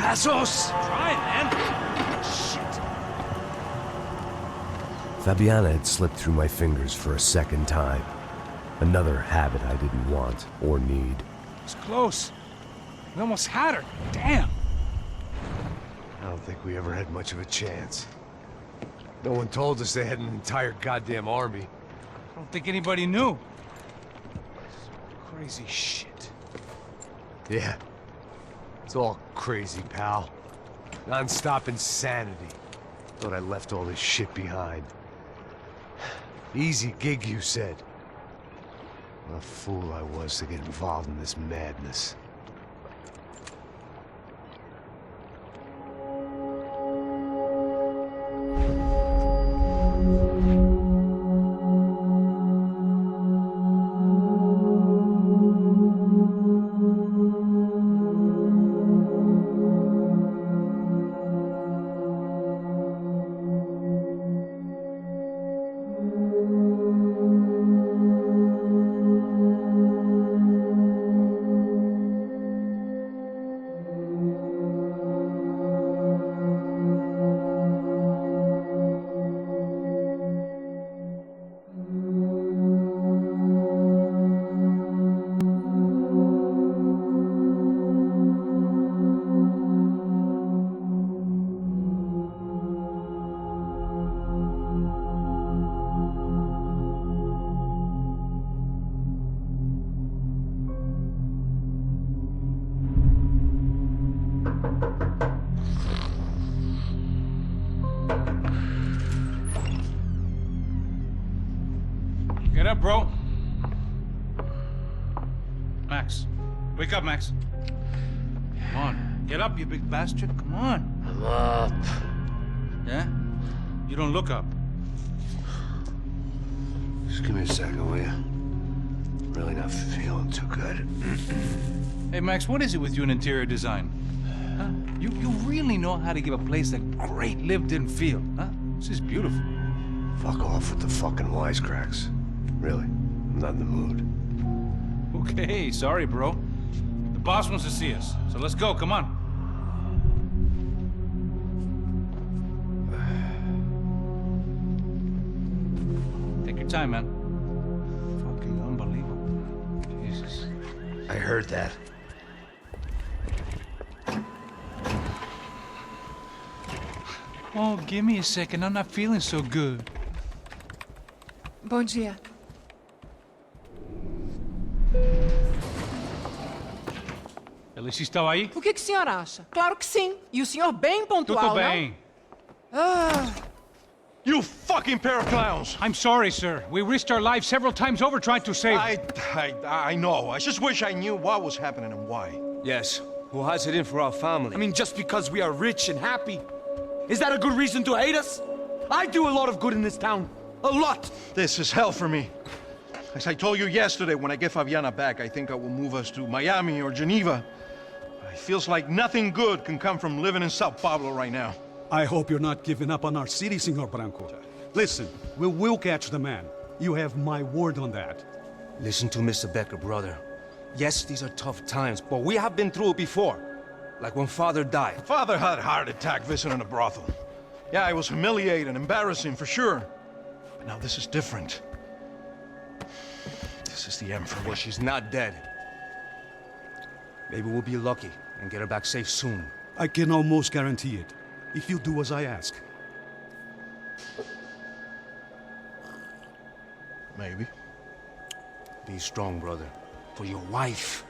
Passos! Try, man! Shit. Fabiana had slipped through my fingers for a second time. Another habit I didn't want or need. It's close. We almost had her. Damn. I don't think we ever had much of a chance. No one told us they had an entire goddamn army. I don't think anybody knew. Crazy shit. Yeah. It's all crazy, pal. Non-stop insanity. Thought I left all this shit behind. Easy gig, you said. What a fool I was to get involved in this madness. Get up, bro. Max. Wake up, Max. Come on. Get up, you big bastard. Come on. I'm up. Yeah? You don't look up. Just give me a second, will you? Really not feeling too good. Hey, Max, what is it with you in interior design? Huh? You really know how to give a place a great lived-in feel, huh? This is beautiful. Fuck off with the fucking wisecracks. Really, I'm not in the mood. Okay, sorry, bro. The boss wants to see us, so let's go, come on. Take your time, man. Fucking unbelievable. Jesus. I heard that. Oh, give me a second. I'm not feeling so good. Bom dia. Ela estava aí? O que o senhor acha? Claro que sim. E o senhor bem pontual, Tudo bem. não? Ah, You fucking pair of clowns! I'm sorry, sir. We risked our lives several times over trying to save... I know. I just wish I knew what was happening and why. Yes, who has it in for our family? I mean, just because we are rich and happy, is that a good reason to hate us? I do a lot of good in this town. A lot! This is hell for me. As I told you yesterday, when I get Fabiana back, I think I will move us to Miami or Geneva. It feels like nothing good can come from living in Sao Paulo right now. I hope you're not giving up on our city, Senor Branco. Listen, we will catch the man. You have my word on that. Listen to Mr. Becker, brother. Yes, these are tough times, but we have been through it before. Like when Father died. Father had a heart attack visiting a brothel. Yeah, it was humiliating, embarrassing, for sure. But now this is different. This is the end for me. Well, she's not dead. Maybe we'll be lucky and get her back safe soon. I can almost guarantee it, if you do as I ask. Maybe. Be strong, brother. For your wife.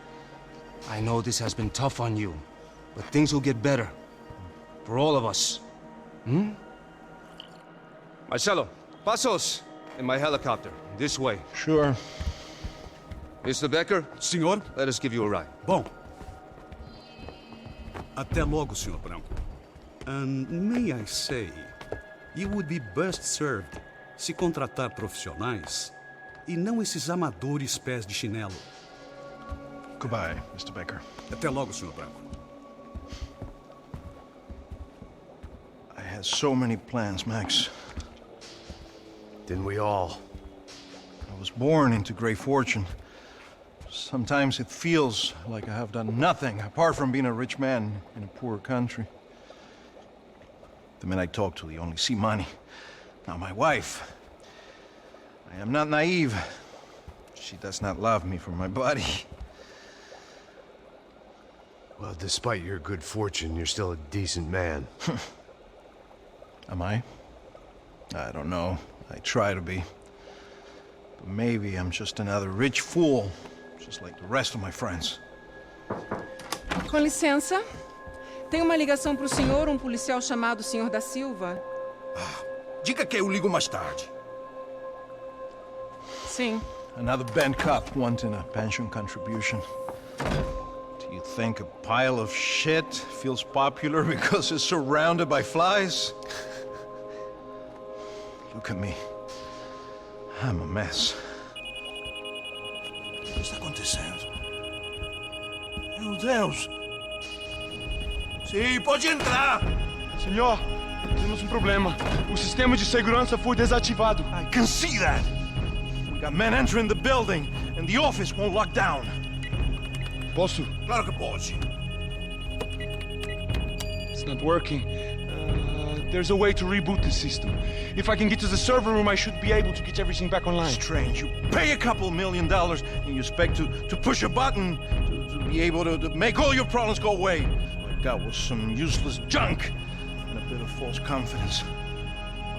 I know this has been tough on you, but things will get better. For all of us. Hmm? Marcelo, pasos in my helicopter. This way. Sure. Mr. Becker, Senhor? let us give you a ride. Bom. Até logo, Senhor Branco. And may I say, you would be best served se contratar profissionais e não esses amadores pés de chinelo. Goodbye, Mr. Becker. Até logo, Senhor Branco. I had so many plans, Max. Didn't we all? I was born into great fortune. Sometimes it feels like I have done nothing apart from being a rich man in a poor country. The men I talk to, they only see money. Now, my wife, I am not naive. She does not love me for my body. Well, despite your good fortune, you're still a decent man. Am I? I don't know. I try to be. But maybe I'm just another rich fool, just like the rest of my friends. Com licença. Tem uma ligação pro senhor, um policial chamado Sr. da Silva. Diga que eu ligo mais tarde. Sim. Another band cop wanting a pension contribution. Do you think a pile of shit feels popular because it's surrounded by flies? Look at me. I'm a mess. O que está acontecendo? Meu Deus! Sim, pode entrar! Senhor, temos um problema. O sistema de segurança foi desativado. I can see that! We got men entering the building, and the office won't lock down. Posso? Claro que pode. It's not working. There's a way to reboot the system. If I can get to the server room, I should be able to get everything back online. Strange. You pay a couple $1 million, and you expect to push a button to be able to make all your problems go away. All I got was some useless junk and a bit of false confidence.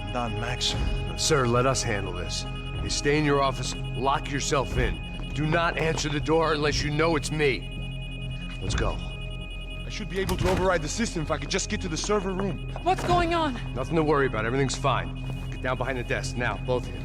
I'm done, Max. Sir, let us handle this. You stay in your office, lock yourself in. Do not answer the door unless you know it's me. Let's go. I should be able to override the system if I could just get to the server room. What's going on? Nothing to worry about. Everything's fine. Get down behind the desk now, both of you.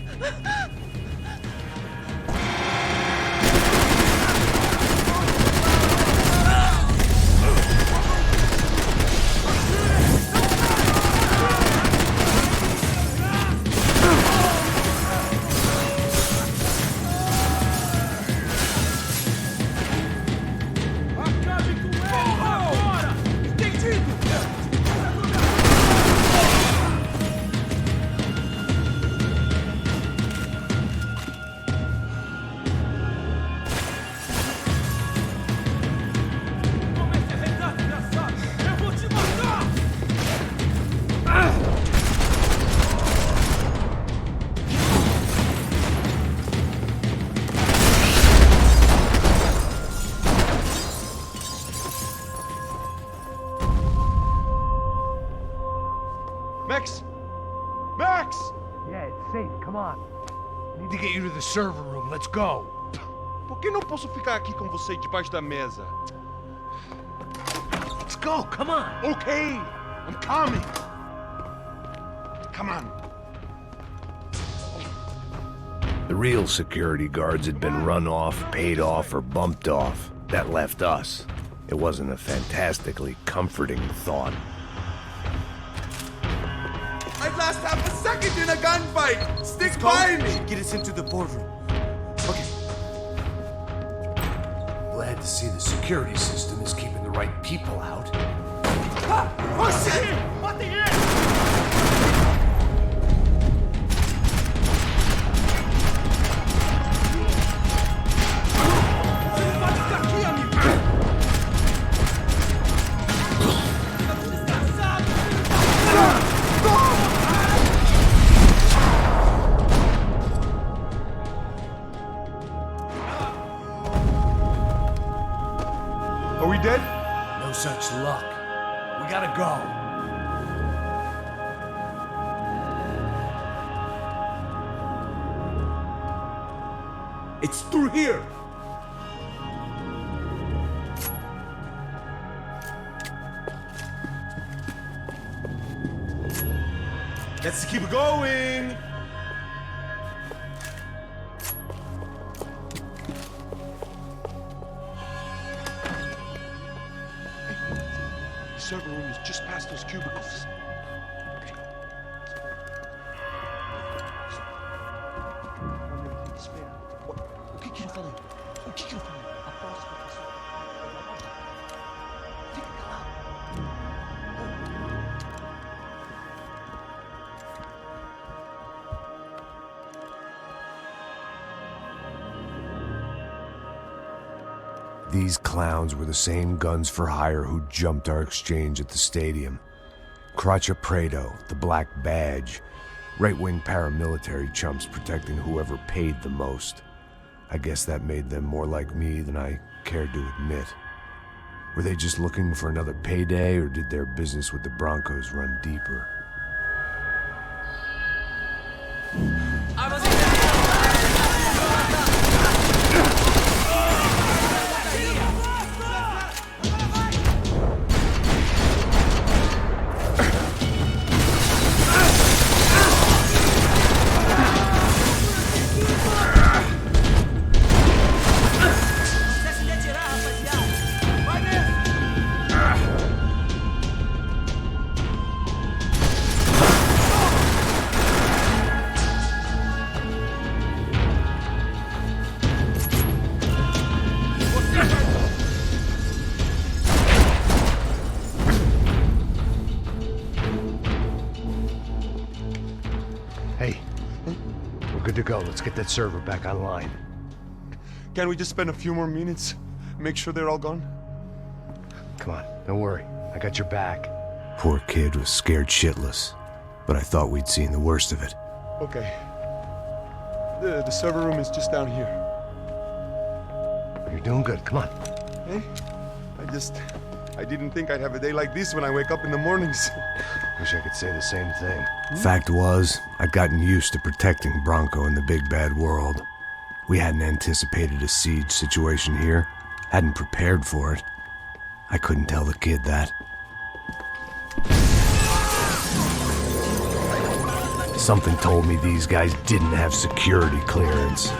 Max! Max! Yeah, it's safe. Come on. I need to get you to the server room. Let's go. Por que não posso ficar aqui com você debaixo da mesa? Let's go. Come on. Okay, I'm coming. Come on. The real security guards had been run off, paid off, or bumped off. That left us. It wasn't a fantastically comforting thought. I'd last half a second in a gunfight! Stick by me! Get us into the boardroom. Okay. Glad to see the security system is keeping the right people out. Oh shit! What the hell? Are we dead? No such luck. We gotta go. It's through here! Let's keep going! The server room is just past those cubicles. O que que eu falei? O que que eu falei? Aposto, professor. Fica calado. These clowns were the same guns for hire who jumped our exchange at the stadium. Craccia Prado, the Black Badge. Right-wing paramilitary chumps protecting whoever paid the most. I guess that made them more like me than I cared to admit. Were they just looking for another payday, or did their business with the Broncos run deeper? Hey, we're good to go. Let's get that server back online. Can't we just spend a few more minutes? Make sure they're all gone? Come on, don't worry. I got your back. Poor kid was scared shitless, but I thought we'd seen the worst of it. Okay. The server room is just down here. You're doing good. Come on. Hey? I didn't think I'd have a day like this when I wake up in the mornings. Wish I could say the same thing. Fact was, I'd gotten used to protecting Bronco in the big bad world. We hadn't anticipated a siege situation here, hadn't prepared for it. I couldn't tell the kid that. Something told me these guys didn't have security clearance.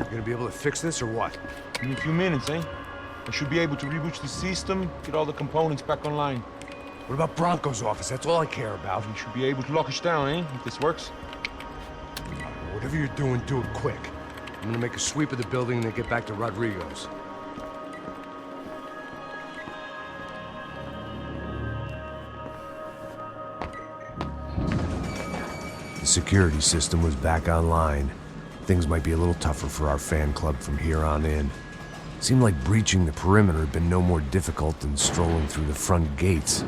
Gonna be able to fix this or what? In a few minutes, eh? I should be able to reboot the system, get all the components back online. What about Bronco's office? That's all I care about. We should be able to lock us down, eh? If this works. Whatever you're doing, do it quick. I'm gonna make a sweep of the building and then get back to Rodrigo's. The security system was back online. Things might be a little tougher for our fan club from here on in. Seemed like breaching the perimeter had been no more difficult than strolling through the front gates.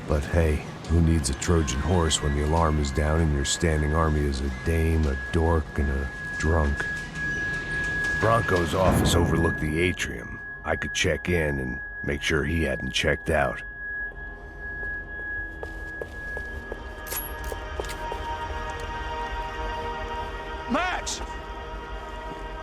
But hey, who needs a Trojan horse when the alarm is down and your standing army is a dame, a dork, and a drunk? Bronco's office overlooked the atrium. I could check in and make sure he hadn't checked out. Max!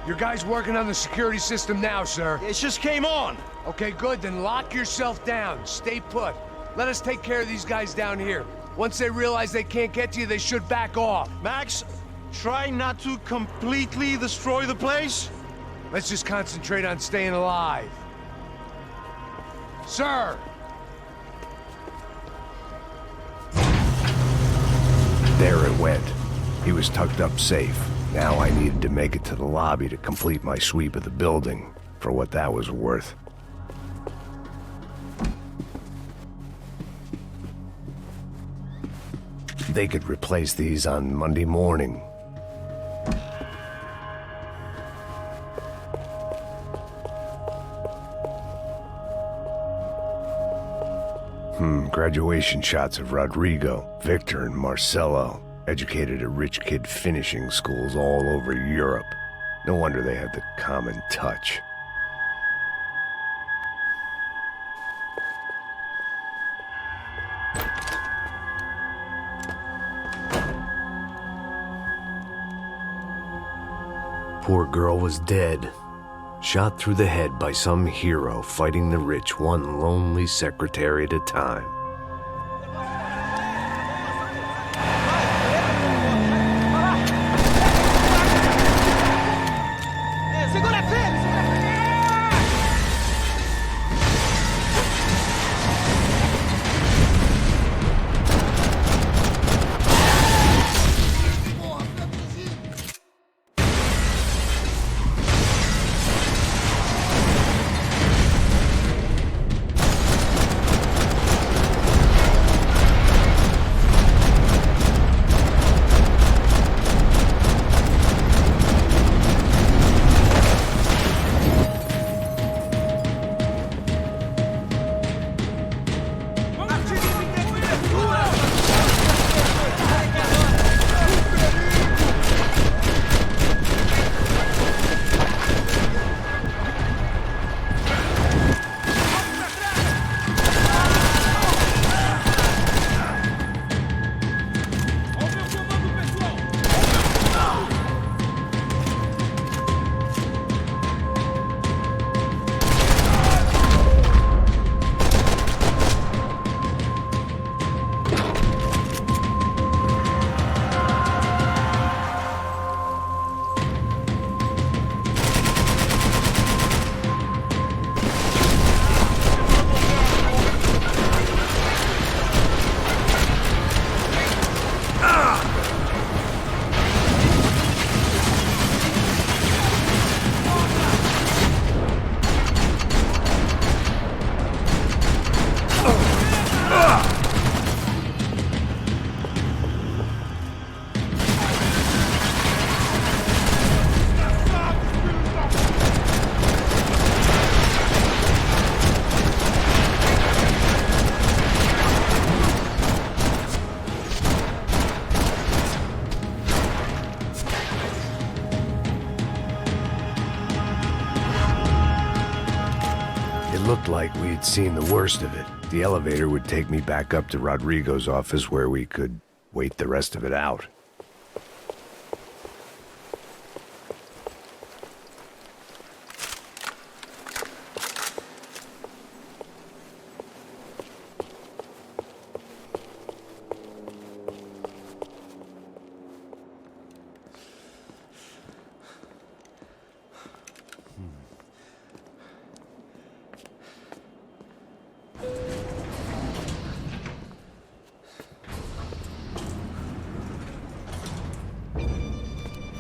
Your guy's working on the security system now, sir. It just came on. Okay, good. Then lock yourself down. Stay put. Let us take care of these guys down here. Once they realize they can't get to you, they should back off. Max, try not to completely destroy the place. Let's just concentrate on staying alive. Sir! There it went. He was tucked up safe. Now I needed to make it to the lobby to complete my sweep of the building, for what that was worth. They could replace these on Monday morning. Graduation shots of Rodrigo, Victor, and Marcelo, educated at rich kid finishing schools all over Europe. No wonder they had the common touch. Poor girl was dead. Shot through the head by some hero fighting the rich one lonely secretary at a time. Looked like we'd seen the worst of it. The elevator would take me back up to Rodrigo's office where we could wait the rest of it out.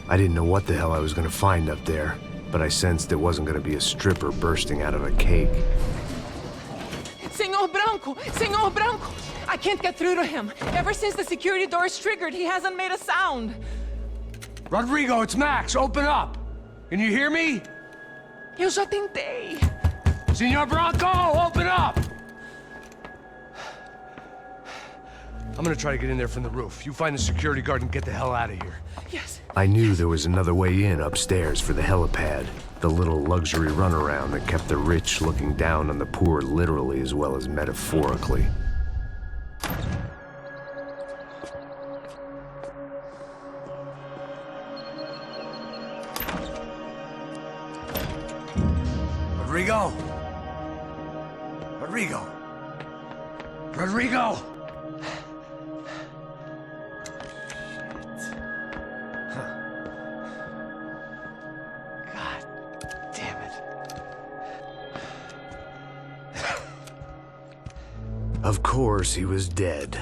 I didn't know what the hell I was gonna find up there, but I sensed it wasn't gonna be a stripper bursting out of a cake. Senor Branco! Senor Branco! I can't get through to him. Ever since the security door is triggered, he hasn't made a sound. Rodrigo, it's Max. Open up. Can you hear me? Eu já tentei. Senor Branco, open up! I'm gonna try to get in there from the roof. You find the security guard and get the hell out of here. Yes. I knew there was another way in upstairs for the helipad, the little luxury runaround that kept the rich looking down on the poor literally as well as metaphorically. Rodrigo! Rodrigo! Rodrigo! Of course, he was dead.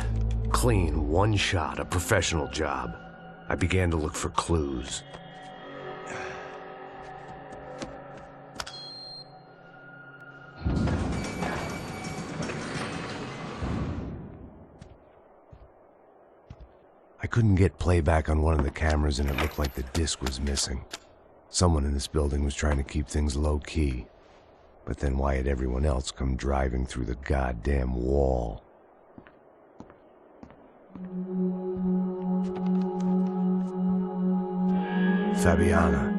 Clean, one shot, a professional job. I began to look for clues. I couldn't get playback on one of the cameras and it looked like the disc was missing. Someone in this building was trying to keep things low-key. But then why had everyone else come driving through the goddamn wall? Fabiana.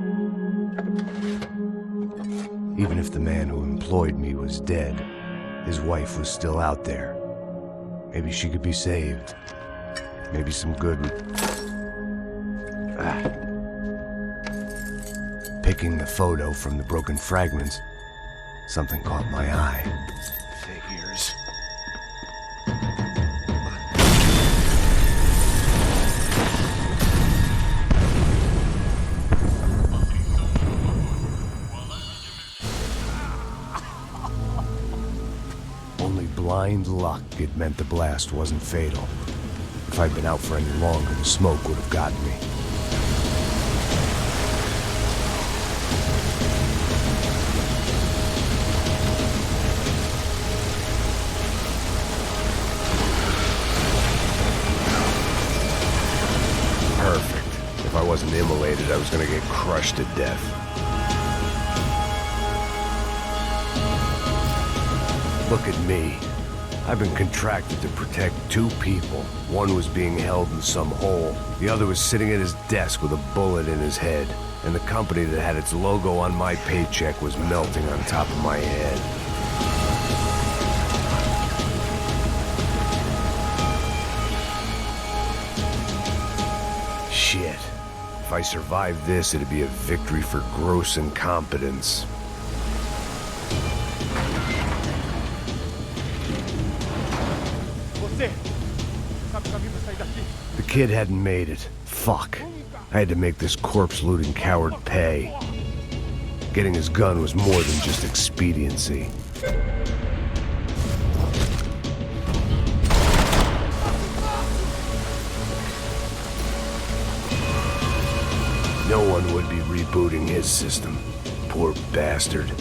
Even if the man who employed me was dead, his wife was still out there. Maybe she could be saved. Maybe some good... Picking the photo from the broken fragments, something caught my eye. Figures. Only blind luck it meant the blast wasn't fatal. If I'd been out for any longer, the smoke would have gotten me. Perfect. If I wasn't immolated, I was gonna get crushed to death. Look at me. I've been contracted to protect two people. One was being held in some hole. The other was sitting at his desk with a bullet in his head. And the company that had its logo on my paycheck was melting on top of my head. Shit. If I survived this, it'd be a victory for gross incompetence. The kid hadn't made it. Fuck. I had to make this corpse-looting coward pay. Getting his gun was more than just expediency. No one would be rebooting his system. Poor bastard.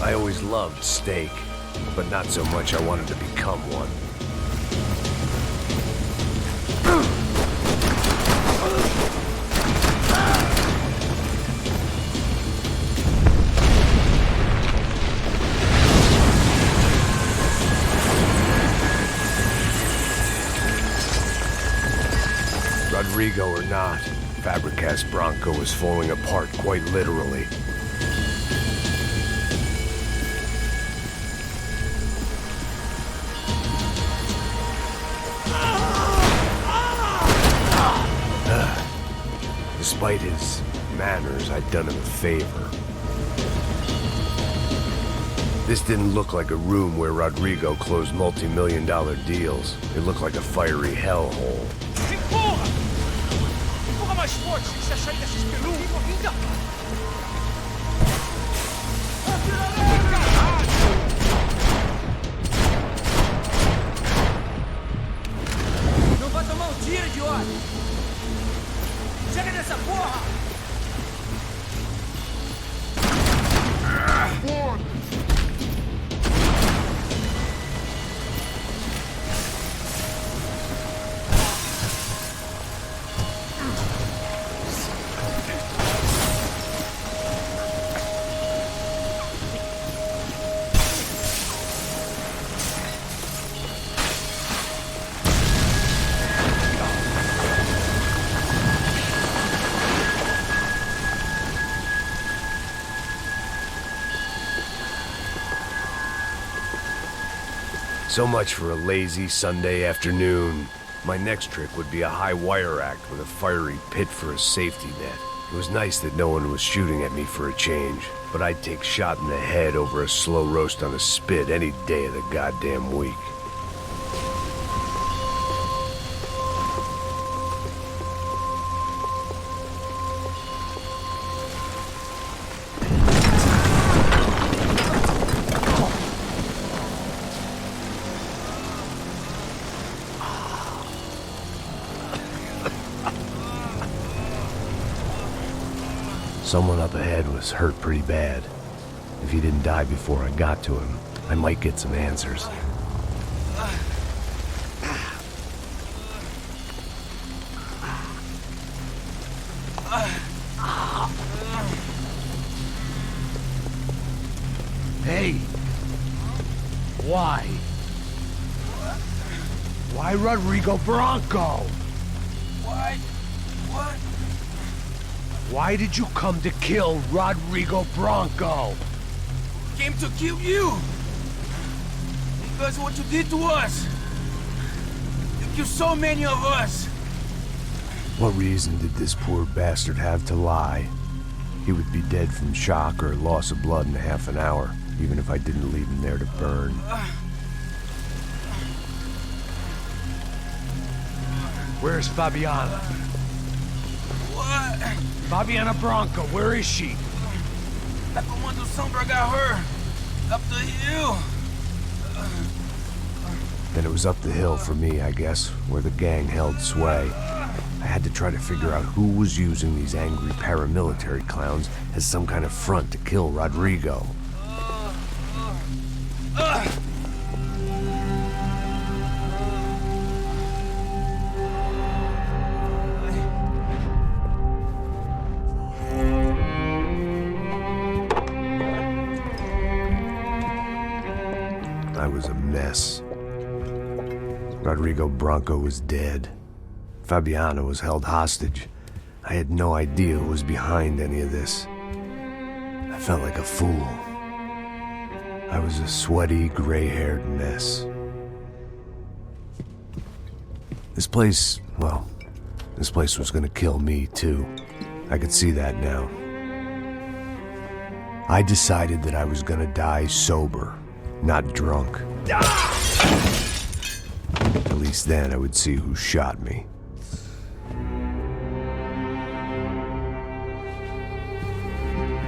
I always loved steak, but not so much I wanted to become one. Rodrigo or not, Fabregas Bronco was falling apart quite literally. Despite his manners, I'd done him a favor. This didn't look like a room where Rodrigo closed multi-million-dollar deals. It looked like a fiery hellhole. Empurra mais forte se você sair dessa espelunca. Não vai tomar um tiro, idiota! Chega dessa porra! So much for a lazy Sunday afternoon. My next trick would be a high wire act with a fiery pit for a safety net. It was nice that no one was shooting at me for a change, but I'd take shot in the head over a slow roast on a spit any day of the goddamn week. Someone up ahead was hurt pretty bad. If he didn't die before I got to him, I might get some answers. Hey! Why? Why Rodrigo Bronco? Why? What? Why did you come to kill Rodrigo Bronco? Came to kill you! Because of what you did to us! You killed so many of us! What reason did this poor bastard have to lie? He would be dead from shock or loss of blood in half an hour, even if I didn't leave him there to burn. Where's Fabiana? What? Fabiana Bronco, where is she? That Comando Sombra got her! Up the hill! Then it was up the hill for me, I guess, where the gang held sway. I had to try to figure out who was using these angry paramilitary clowns as some kind of front to kill Rodrigo. I was a mess. Rodrigo Bronco was dead. Fabiana was held hostage. I had no idea who was behind any of this. I felt like a fool. I was a sweaty, gray-haired mess. This place was gonna kill me too. I could see that now. I decided that I was gonna die sober, not drunk. At least then I would see who shot me.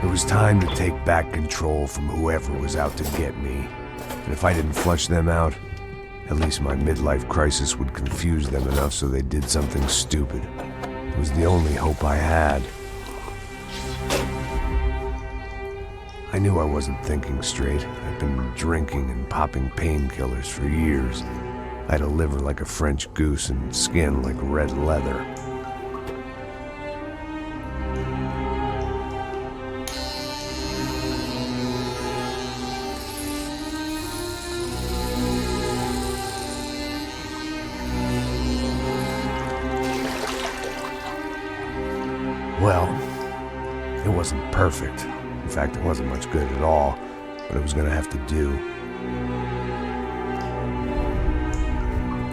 It was time to take back control from whoever was out to get me. And if I didn't flush them out, at least my midlife crisis would confuse them enough so they did something stupid. It was the only hope I had. I knew I wasn't thinking straight. I'd been drinking and popping painkillers for years. I had a liver like a French goose and skin like red leather. Well, it wasn't perfect. In fact, it wasn't much good at all, but it was gonna have to do.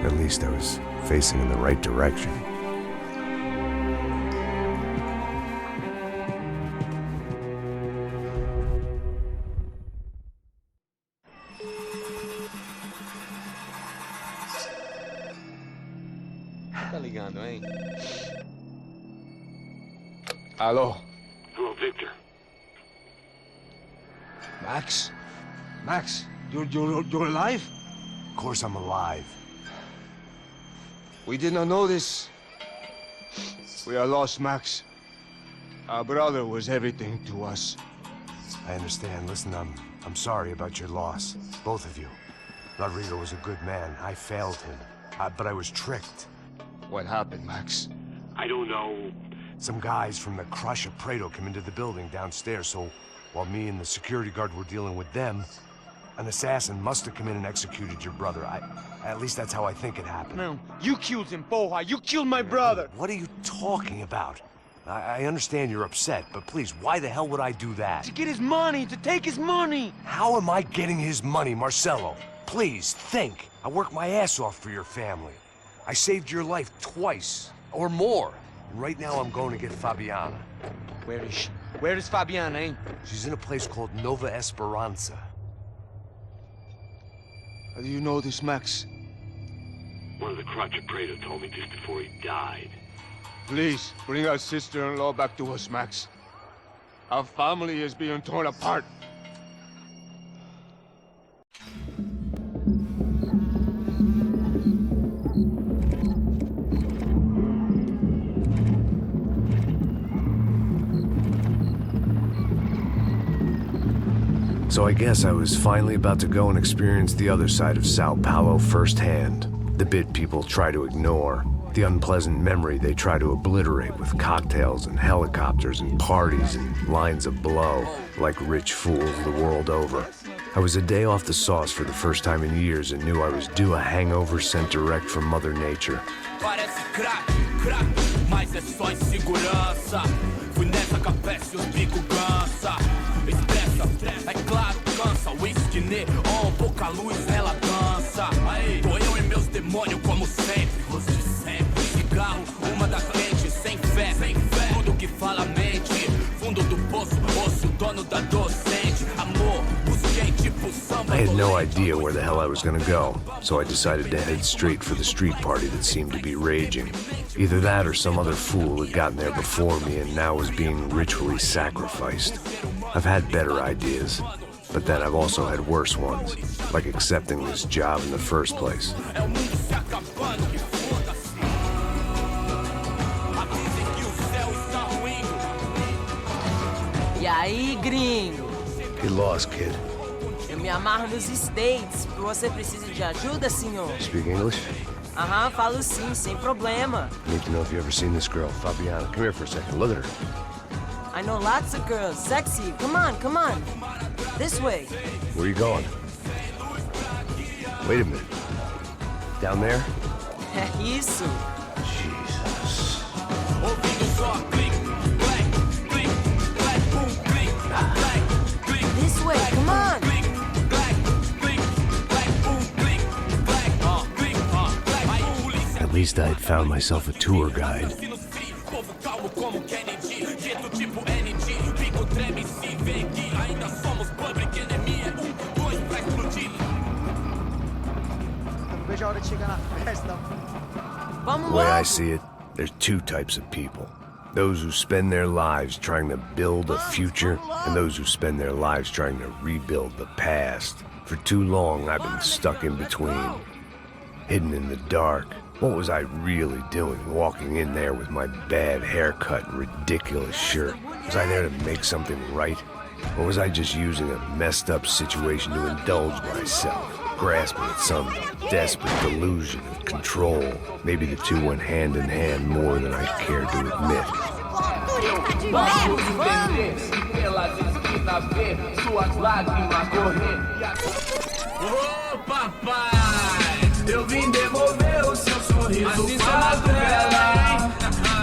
At least I was facing in the right direction. Tá ligando, hein? Alô? Hello, Victor. Max? Max, you're alive? Of course I'm alive. We did not know this. We are lost, Max. Our brother was everything to us. I understand. Listen, I'm sorry about your loss. Both of you. Rodrigo was a good man. I failed him. But I was tricked. What happened, Max? I don't know. Some guys from the Crush of Prado came into the building downstairs, so while me and the security guard were dealing with them, an assassin must have come in and executed your brother. At least that's how I think it happened. No, you killed him, Porra. You killed my brother. What are you talking about? I understand you're upset, but please, why the hell would I do that? To get his money, to take his money. How am I getting his money, Marcelo? Please, think. I worked my ass off for your family. I saved your life twice, or more. And right now I'm going to get Fabiana. Where is she? Where is Fabiana, eh? She's in a place called Nova Esperanza. How do you know this, Max? One of the Crotch of Prado told me just before he died. Please, bring our sister-in-law back to us, Max. Our family is being torn apart. So I guess I was finally about to go and experience the other side of Sao Paulo firsthand. The bit people try to ignore. The unpleasant memory they try to obliterate with cocktails and helicopters and parties and lines of blow, like rich fools the world over. I was a day off the sauce for the first time in years and knew I was due a hangover sent direct from Mother Nature. Parece crack, mas é só insegurança. Fui nessa capeste, os bico cansa. Expressa, é claro, cansa. Whisky neon, pouca luz, ela dança. Tô eu e meus demônios como sempre. Os de sempre, cigarro, uma da frente. Sem fé, tudo que fala mente. Fundo do poço, osso, dono da docente. Amor, busquei tipo samba. I had no idea where the hell I was gonna go, so I decided to head straight for the street party that seemed to be raging. Either that or some other fool had gotten there before me and now was being ritually sacrificed. I've had better ideas, but then I've also had worse ones, like accepting this job in the first place. E aí, gringo? Get lost, kid. Eu me amarro nos States. Você precisa de ajuda, senhor? Speak English? Aham, falo sim, sem problema. Need to know if you ever seen this girl, Fabiana. Come here for a second. Look at her. I know lots of girls. Sexy. Come on. This way. Where are you going? Wait a minute. Down there? É isso. Jesus. This way, come on. At least I had found myself a tour guide. The way I see it, there's two types of people. Those who spend their lives trying to build a future, and those who spend their lives trying to rebuild the past. For too long, I've been stuck in between, hidden in the dark. What was I really doing walking in there with my bad haircut and ridiculous shirt? Was I there to make something right? Or was I just using a messed up situation to indulge myself, grasping at some desperate delusion of control? Maybe the two went hand in hand more than I cared to admit. Vamos entender, pelas esquinas ver suas lágrimas correr. Ô papai, eu vim devolver o seu sorriso pra dela.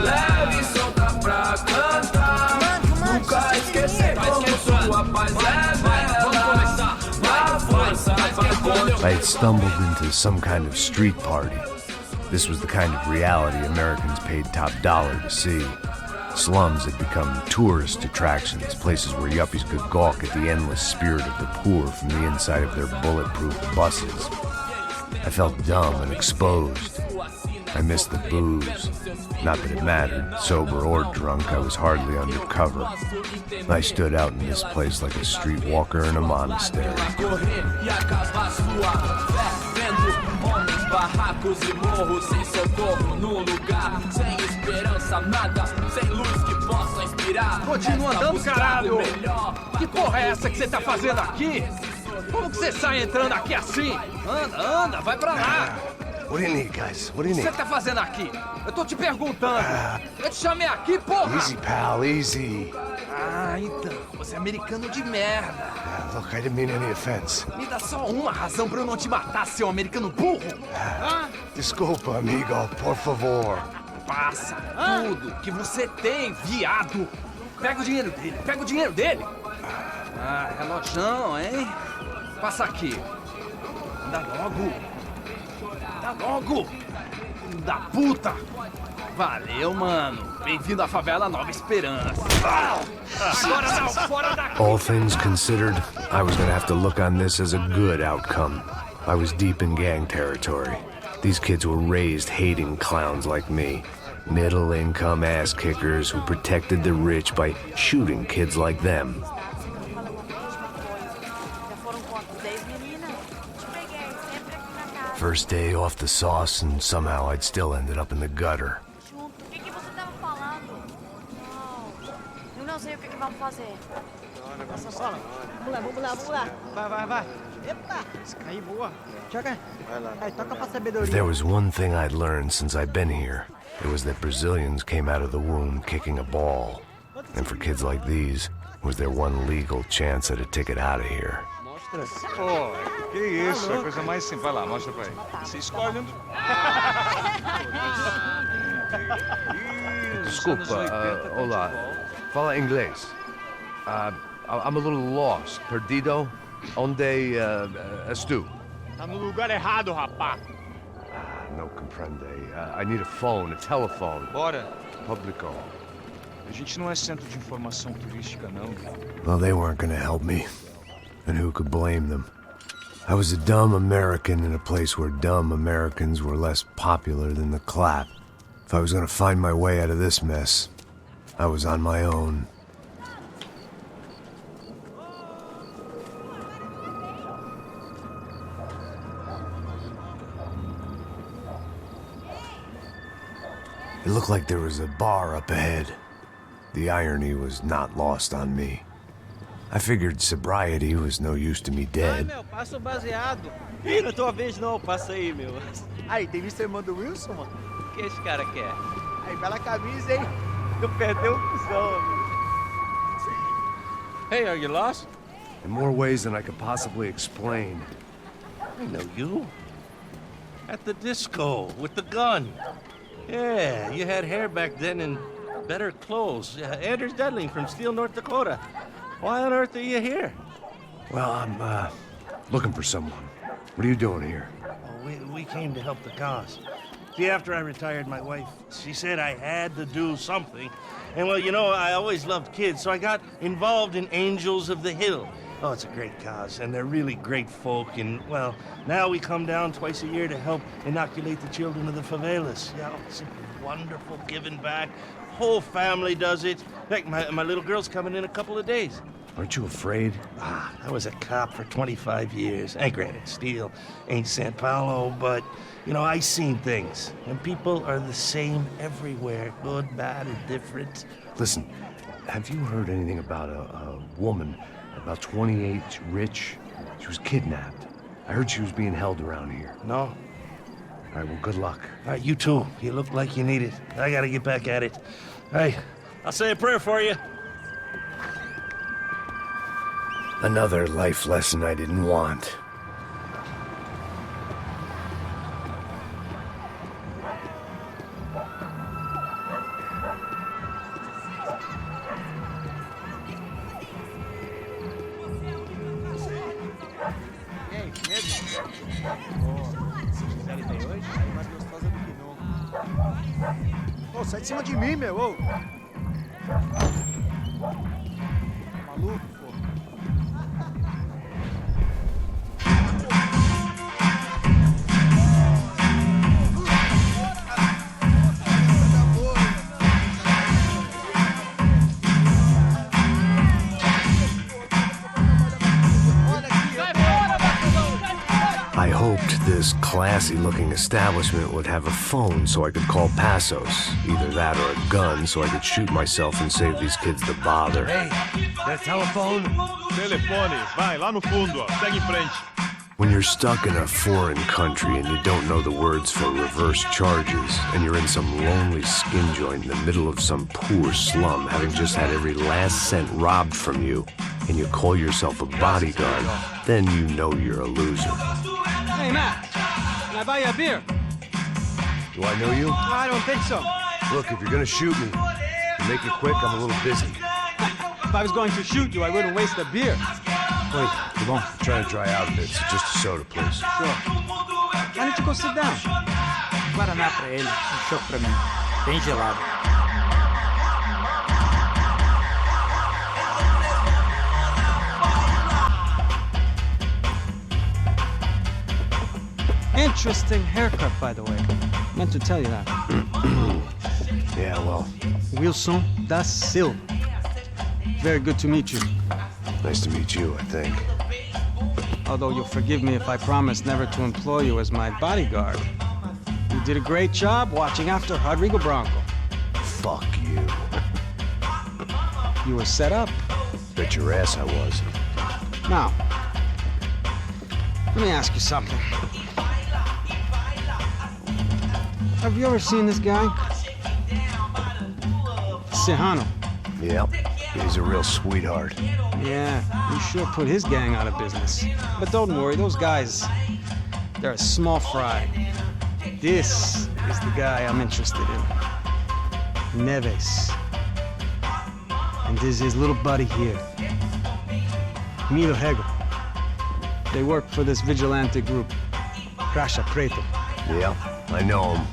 Leve e solta pra cantar. Nunca esquecer como sua paz é bela. Dá força pra I had stumbled into some kind of street party. This was the kind of reality Americans paid top dollar to see. Slums had become tourist attractions, places where yuppies could gawk at the endless spirit of the poor from the inside of their bulletproof buses. I felt dumb and exposed. I missed the booze. Not that it mattered, sober or drunk, I was hardly undercover. I stood out in this place like a streetwalker in a monastery. Barracos e morros sem socorro num lugar sem esperança, nada, sem luz que possa inspirar. Continua andando, caralho! Que porra é essa que você tá fazendo aqui? Como que você sai entrando aqui assim? Anda, vai pra lá! What do you need, guys? What do you O que need? você tá fazendo aqui? Eu tô te perguntando. Eu te chamei aqui, porra! Easy, pal, easy. Ah, então, você é americano de merda. Look, I didn't mean any offense. Me dá só uma razão pra eu não te matar, seu americano burro. Desculpa, amigo, por favor. Passa tudo que você tem, viado. Pega o dinheiro dele, Ah, relojão, hein? Passa aqui. Dá logo. Filho da puta. Valeu, mano. Bem-vindo à favela Nova Esperança. Agora não, fora daqui. All things considered, I was gonna have to look on this as a good outcome. I was deep in gang territory. These kids were raised hating clowns like me. Middle-income ass-kickers who protected the rich by shooting kids like them. First day off the sauce, and somehow I'd still ended up in the gutter. O que você tava falando? Não sei o que vamos fazer. você. Passa a bola. Vamos lá. Vai. Epa, esse cair boa. Joga. Aí, toca pra If sabedoria. there was one thing I'd learned since I've been here, it was that Brazilians came out of the womb kicking a ball. And for kids like these, was their one legal chance at a ticket out of here. Pô, que isso, é a coisa mais simples. Vai lá, mostra pra ele. Você escolhe um do... Desculpa, olá. Fala inglês. I'm a little lost. Perdido? Onde és tu? Tá no lugar errado, rapá. No comprende. I need a phone, a telephone. Bora. Publico. A gente não é centro de informação turística, não. Well, they weren't gonna help me. And who could blame them? I was a dumb American in a place where dumb Americans were less popular than the clap. If I was gonna find my way out of this mess, I was on my own. It looked like there was a bar up ahead. The irony was not lost on me. I figured sobriety was no use to me Ai, dead. meu, passa o baseado. Ih, não é tua vez não, passa aí, meu. Aí, tem visto a irmã do Wilson, mano? O que esse cara quer? Aí, bela camisa, hein? Tu perdeu o cuzão, amigo. Hey, are you lost? In more ways than I could possibly explain. I know you. At the disco, with the gun. Yeah, you had hair back then and better clothes. Anders Dudley from Steele, North Dakota. Why on earth are you here? Well, I'm looking for someone. What are you doing here? Oh, we came to help the cause. See, after I retired, my wife, she said I had to do something. And well, you know, I always loved kids, so I got involved in Angels of the Hill. Oh, it's a great cause, and they're really great folk. And, well, now we come down twice a year to help inoculate the children of the favelas. Yeah, it's wonderful giving back. Whole family does it. In fact, my little girl's coming in a couple of days. Aren't you afraid? I was a cop for 25 years. And granted, Steele ain't San Paulo, but, you know, I seen things. And people are the same everywhere, good, bad, and different. Listen, have you heard anything about a woman, about 28, rich? She was kidnapped. I heard she was being held around here. No. All right, well, good luck. All right, you too. You look like you need it. I gotta get back at it. Hey, I'll say a prayer for you. Another life lesson I didn't want. E aí, medo? Ô, série tem hoje? É mais gostosa do que nunca. Ô, sai de cima de mim, meu, ô! Maluco, pô. I hoped this classy-looking establishment would have a phone so I could call Passos. Either that or a gun so I could shoot myself and save these kids the bother. Hey, that telephone? Telefone, vai, lá no fundo, ó. Segue em frente. When you're stuck in a foreign country and you don't know the words for reverse charges, and you're in some lonely skin joint in the middle of some poor slum, having just had every last cent robbed from you, and you call yourself a bodyguard, then you know you're a loser. Hey, Matt, can I buy you a beer? Do I know you? I don't think so. Look, if you're gonna shoot me, make it quick, I'm a little busy. If I was going to shoot you, I wouldn't waste a beer. Wait, come on. I'm trying to dry out a bit, so just a soda, please. Sure. Why don't you go sit down? Guaraná pra ele, choco pra mim. Bem gelado. Interesting haircut, by the way. Meant to tell you that. Yeah, well, Wilson da Silva. Very good to meet you. nice to meet you, I think. Although you'll forgive me if I promise never to employ you as my bodyguard. You did a great job watching after Rodrigo Bronco. Fuck you. You were set up. Bet your ass I was. Now, let me ask you something. Have you ever seen this guy? Sejano. Yep, he's a real sweetheart. Yeah, he sure put his gang out of business. But don't worry, those guys, they're a small fry. This is the guy I'm interested in. Neves. And this is his little buddy here. Milo Hegel. They work for this vigilante group, Crasha Preto. Yeah, I know him.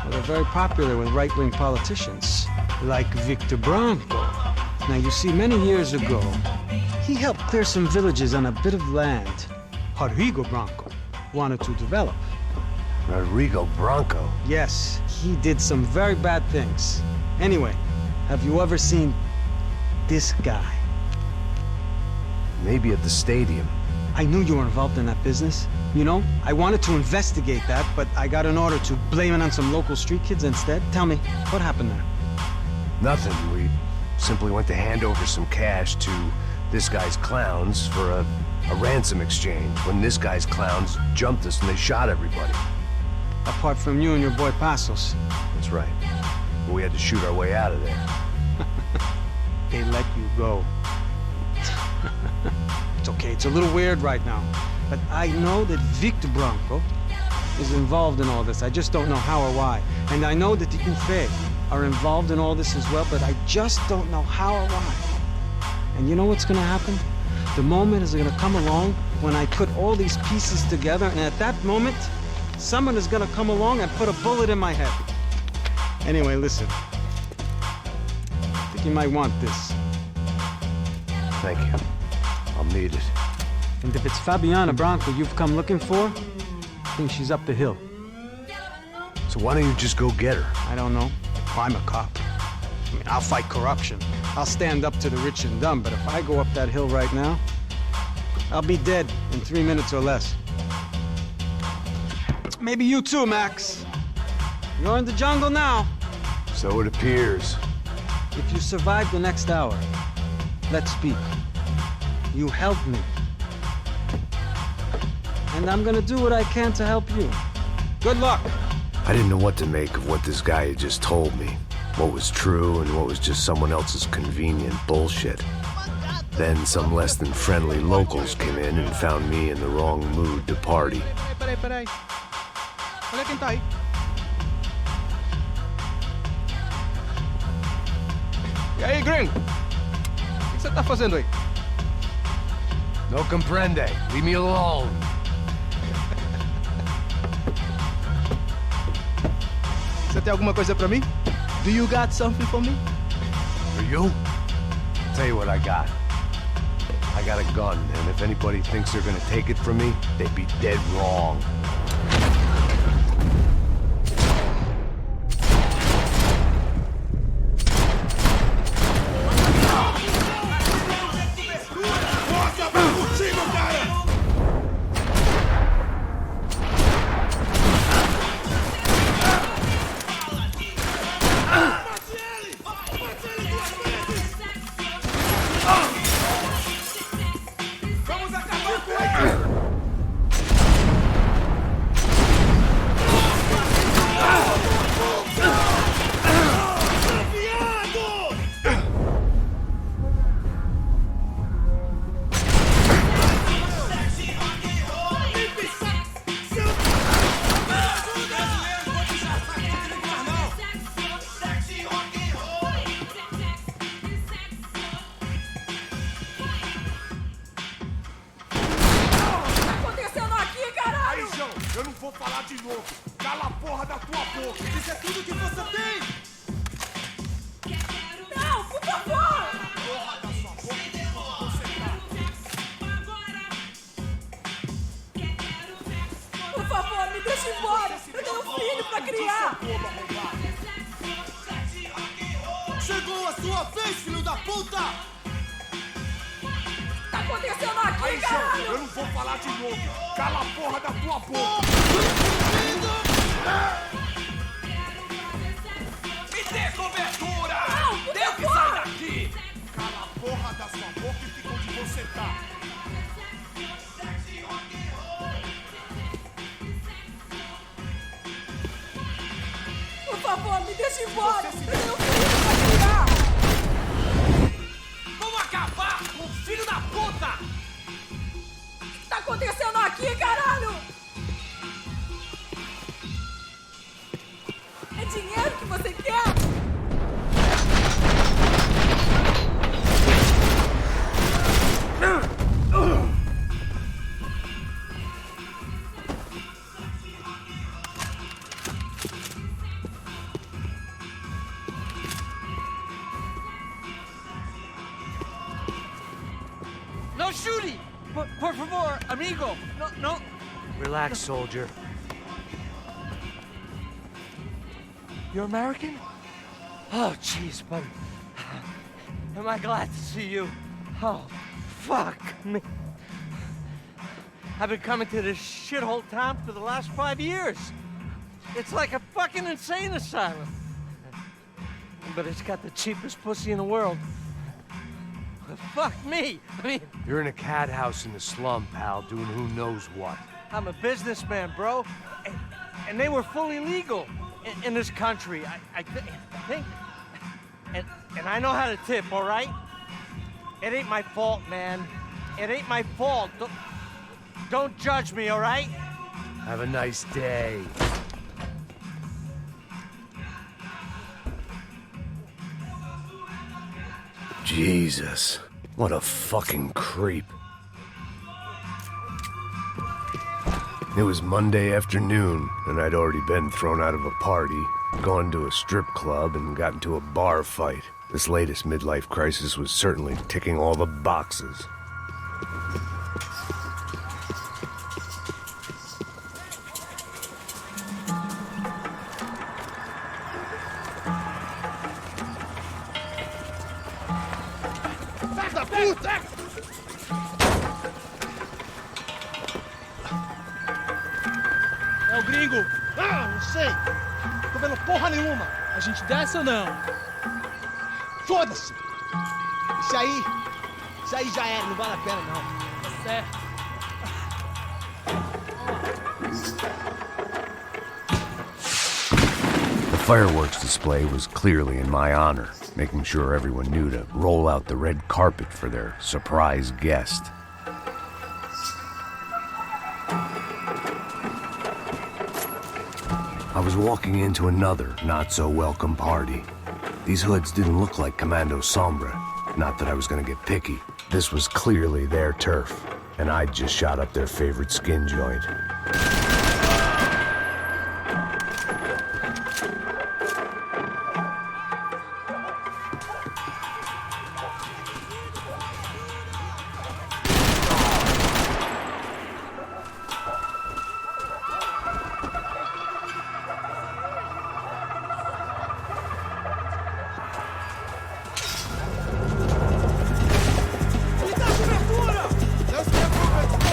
Well, they're very popular with right-wing politicians, like Victor Branco. Now, you see, many years ago, he helped clear some villages on a bit of land Rodrigo Branco wanted to develop. Rodrigo Branco? Yes, he did some very bad things. Anyway, have you ever seen this guy? Maybe at the stadium. I knew you were involved in that business. You know, I wanted to investigate that, but I got an order to blame it on some local street kids instead. Tell me, what happened there? Nothing. We simply went to hand over some cash to this guy's clowns for a ransom exchange when this guy's clowns jumped us and they shot everybody. Apart from you and your boy Passos. That's right. We had to shoot our way out of there. They let you go. It's okay, it's a little weird right now. But I know that Victor Branco is involved in all this. I just don't know how or why. And I know that the UFE are involved in all this as well, but I just don't know how or why. And you know what's gonna happen? The moment is gonna come along when I put all these pieces together, and at that moment, someone is gonna come along and put a bullet in my head. Anyway, listen. I think you might want this. Thank you. I'll need it. And if it's Fabiana Branco you've come looking for, I think she's up the hill. So why don't you just go get her? I don't know. I'm a cop. I mean, I'll fight corruption. I'll stand up to the rich and dumb, but if I go up that hill right now, I'll be dead in 3 minutes or less. Maybe you too, Max. You're in the jungle now. So it appears. If you survive the next hour, let's speak. You helped me. And I'm gonna do what I can to help you. Good luck. I didn't know what to make of what this guy had just told me. What was true and what was just someone else's convenient bullshit. Then some less than friendly locals came in and found me in the wrong mood to party. Peraí. Olha quem tá aí. E aí, gringo? O que você tá fazendo aí? No comprende. Leave me alone. Você tem alguma coisa pra mim? Do you got something for me? For you? I'll tell you what I got. I got a gun, and if anybody thinks they're gonna take it from me, they'd be dead wrong. Eu não vou falar de novo. Cala a porra da tua boca. Isso é tudo que você tem. Não, por favor. Porra da sua boca. Você tá. Por favor, me deixe embora. Eu tenho um filho pra criar. Chegou a sua vez, filho da puta. Tá acontecendo aqui, aí, caralho? Eu não vou falar de novo. Cala a porra da tua boca. Me dê cobertura! Não, por Tenho que favor. sair daqui! Cala a porra da sua boca e fica onde você tá. Por favor, me deixe embora! Eu tenho filho pra criar! Vamos acabar com o filho da puta! O que tá acontecendo aqui, caralho? É dinheiro que você quer? No shooting! Por favor, amigo! No. Relax, soldier. You're American? Oh, jeez, buddy. Am I glad to see you? Oh, fuck me. I've been coming to this shithole town for the last 5 years. It's like a fucking insane asylum. But it's got the cheapest pussy in the world. Fuck me. I mean, You're in a cat house in the slum, pal, doing who knows what. I'm a businessman, bro. And they were fully legal in this country. I think. And I know how to tip, all right? It ain't my fault, man. It ain't my fault. Don't judge me, all right? Have a nice day. Jesus, what a fucking creep. It was Monday afternoon, and I'd already been thrown out of a party, gone to a strip club, and got into a bar fight. This latest midlife crisis was certainly ticking all the boxes. Da puta! É o gringo. Ah, não sei. Tô vendo porra nenhuma. A gente desce ou não? Foda-se! Isso aí já era, não vale a pena não. Tá certo. The fireworks display was clearly in my honor, making sure everyone knew to roll out the red carpet for their surprise guest. I was walking into another not-so-welcome party. These hoods didn't look like Commando Sombra. Not that I was gonna get picky. This was clearly their turf, and I'd just shot up their favorite skin joint. Não se preocupe!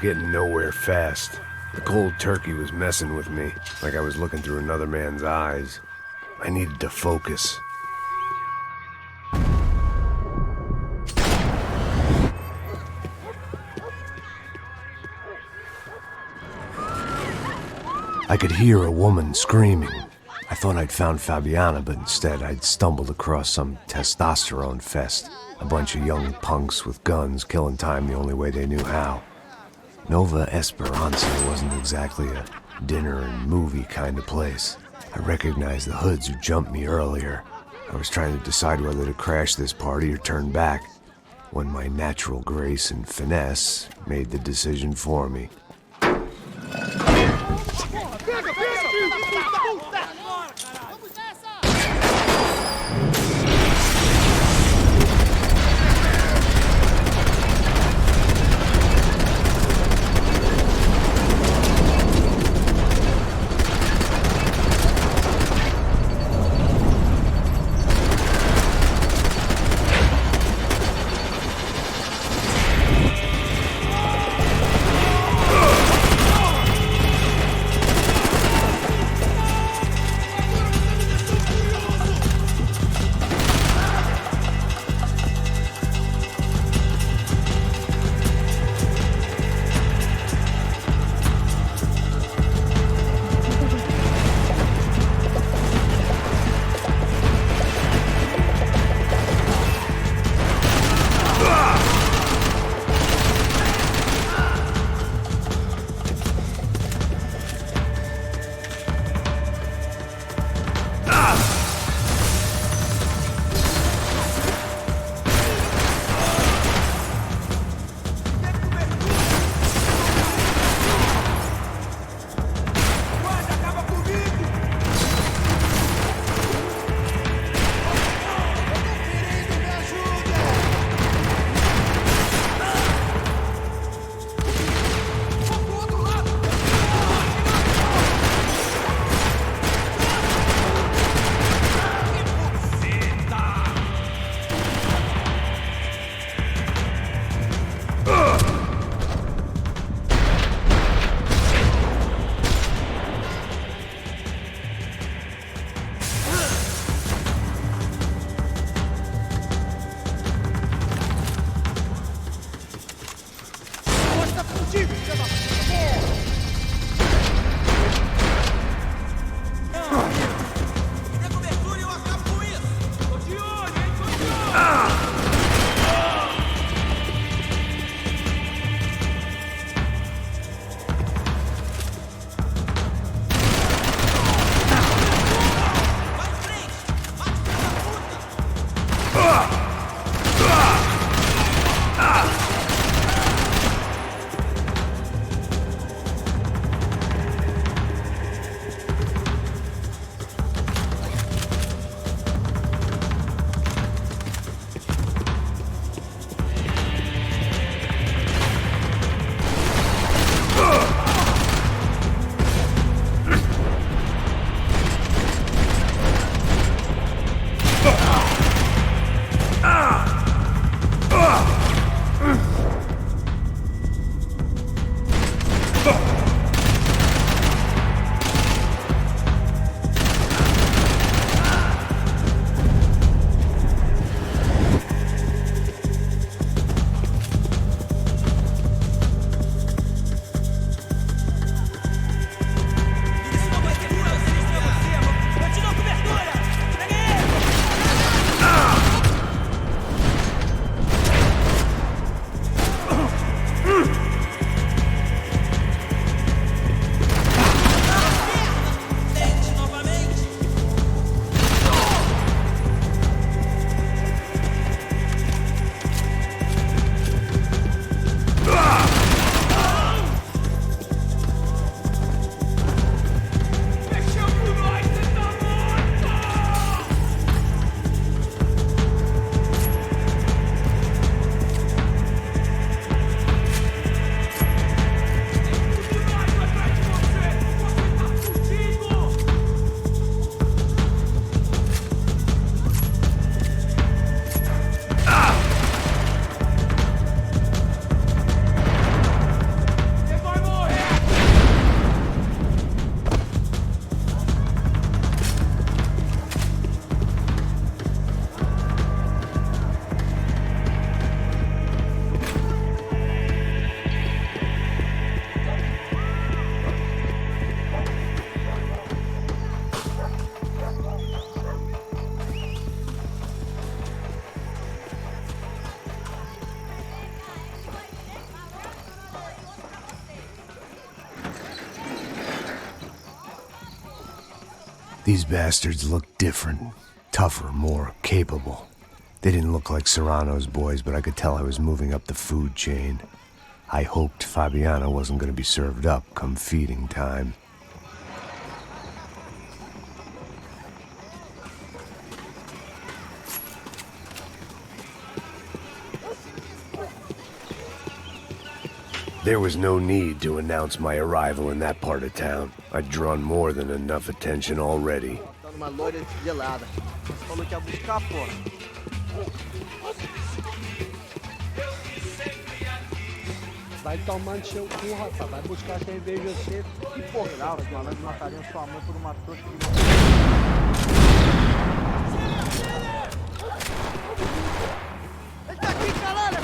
getting nowhere fast. The cold turkey was messing with me, like I was looking through another man's eyes. I needed to focus. I could hear a woman screaming. I thought I'd found Fabiana, but instead I'd stumbled across some testosterone fest. A bunch of young punks with guns killing time the only way they knew how. Nova Esperanza wasn't exactly a dinner and movie kind of place. I recognized the hoods who jumped me earlier. I was trying to decide whether to crash this party or turn back, when my natural grace and finesse made the decision for me. These bastards looked different. Tougher, more capable. They didn't look like Serrano's boys, but I could tell I was moving up the food chain. I hoped Fabiana wasn't going to be served up come feeding time. There was no need to announce my arrival in that part of town. I'd drawn more than enough attention already. Tá numa loira gelada. Você falou que ia buscar, porra. Vai tomando seu cu, rapaz. Vai buscar cerveja cedo. Que porra, Laura, que nós mataremos sua mãe por uma trouxa de... Ele tá aqui, caralho!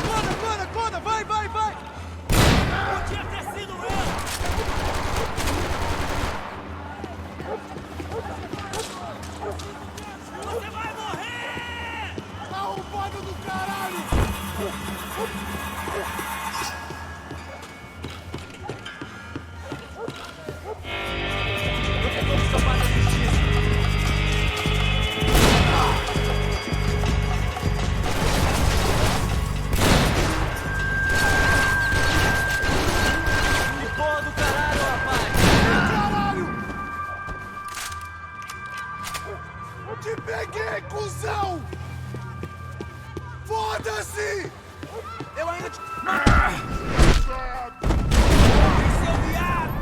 Acorda! Vai! Podia ter sido eu! Você vai morrer! Arrombado do caralho! Te peguei, cuzão! Foda-se! Eu ainda te... Seu viado!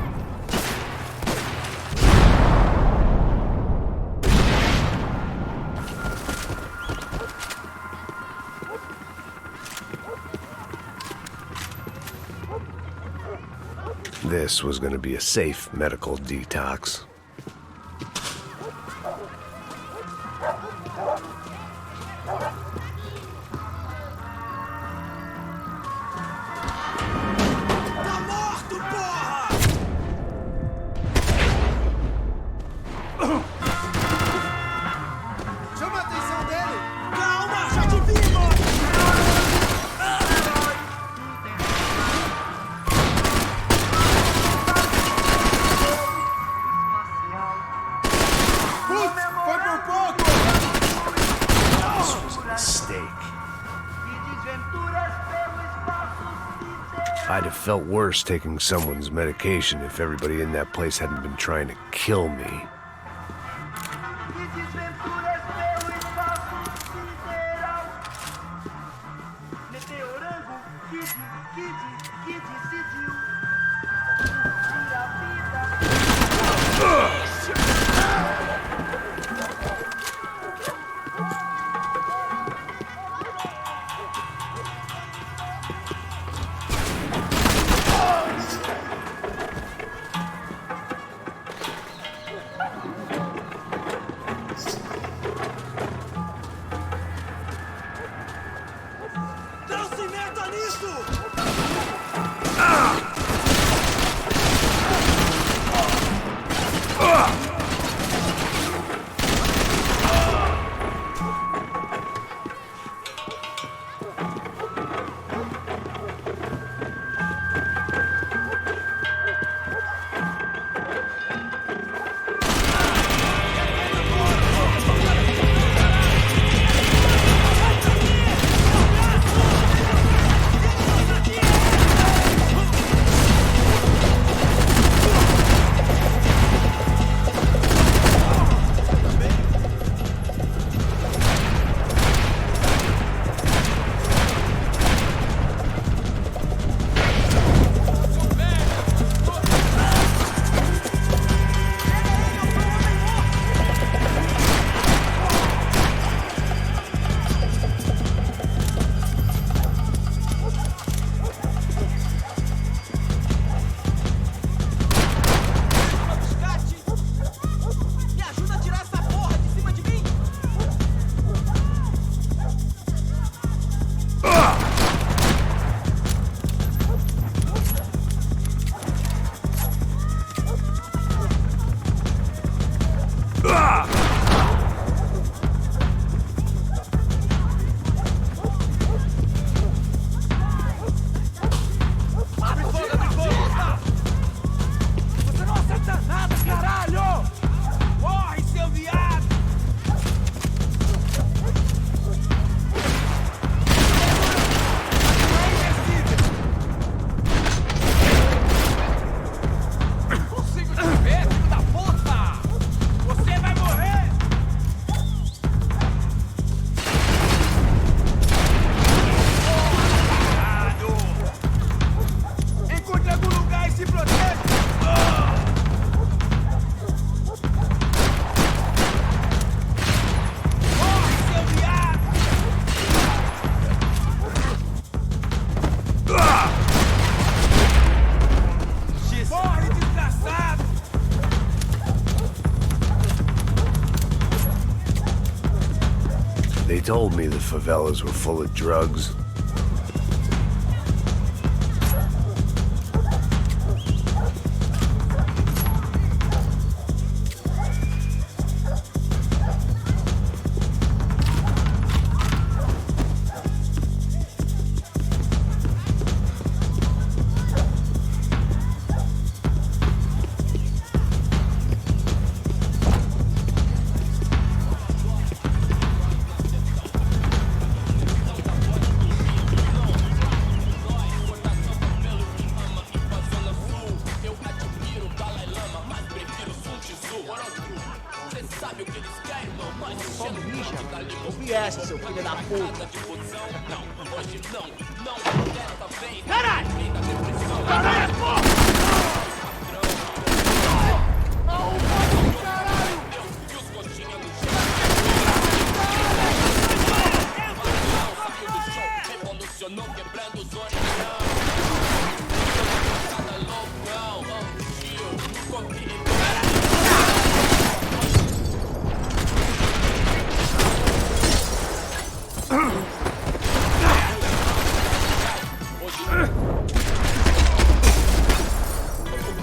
This was going to be a safe medical detox. Chama a atenção dele! Calma, já te vi, mano! Putz, foi por pouco! This was a mistake. I'd have felt worse taking someone's medication if everybody in that place hadn't been trying to kill me. told me the favelas were full of drugs. Ouvi essa, seu filho da puta. Caralho! Caralho, porra! Revolucionou quebrando os orelhão. Cada loucão,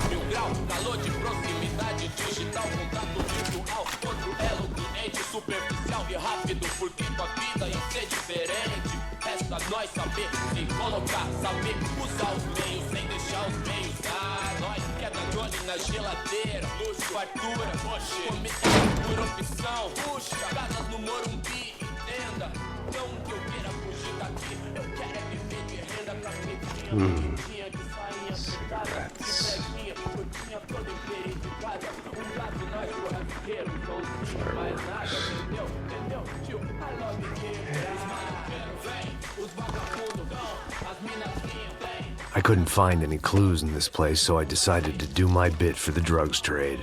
tio, calor de proximidade digital, contato virtual, outro elo, cliente superficial e rápido, porque tua vida ia ser diferente. Resta nós saber se colocar, saber usar os meios sem deixar os meios. Nós queda Johnny na geladeira, luxo, fartura, comida por opção, puxa, casas no Morumbi, entenda. Não que eu queira fugir daqui, eu quero é viver de renda pra quem tinha de sair apertada, de preguinha, eu tinha todo inteiro de casa, gato nós churrasqueiro, solzinho, mais nada, entendeu, tio, I love you, vem, os vagabundos vão, as minazinhas vem. I couldn't find any clues in this place, so I decided to do my bit for the drugs trade.